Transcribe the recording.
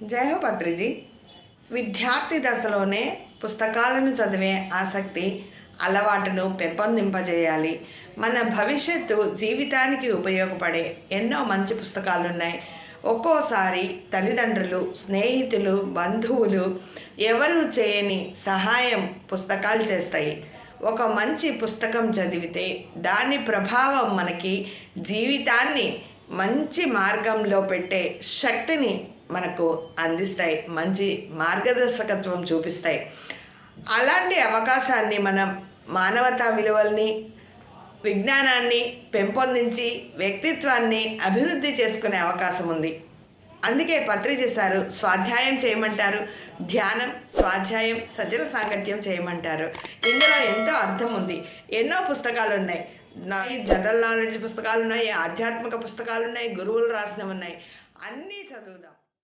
జై హో పత్రిజీ. విద్యార్థి దశలోనే పుస్తకాలను చదివే ఆసక్తి అలవాటును పెంపొందింపజేయాలి. మన భవిష్యత్తు జీవితానికి ఉపయోగపడే ఎన్నో మంచి పుస్తకాలు ఉన్నాయి. ఒక్కోసారి తల్లిదండ్రులు, స్నేహితులు, బంధువులు ఎవరు చేయని సహాయం పుస్తకాలు చేస్తాయి. ఒక మంచి పుస్తకం చదివితే దాని ప్రభావం మనకి జీవితాన్ని మంచి మార్గంలో పెట్టే శక్తిని మనకు అందిస్తాయి, మంచి మార్గదర్శకత్వం చూపిస్తాయి. అలాంటి అవకాశాన్ని మనం మానవతా విలువల్ని, విజ్ఞానాన్ని పెంపొందించి వ్యక్తిత్వాన్ని అభివృద్ధి చేసుకునే అవకాశం ఉంది. అందుకే పత్రిజీ సారు స్వాధ్యాయం చేయమంటారు, ధ్యానం, స్వాధ్యాయం, సజ్జన సాంగత్యం చేయమంటారు. ఇందులో ఎంతో అర్థం ఉంది. ఎన్నో పుస్తకాలు ఉన్నాయి. జనరల్ నాలెడ్జ్ పుస్తకాలు ఉన్నాయి, ఆధ్యాత్మిక పుస్తకాలు ఉన్నాయి, గురువులు రాసినవి ఉన్నాయి. అన్నీ చదువుదాం.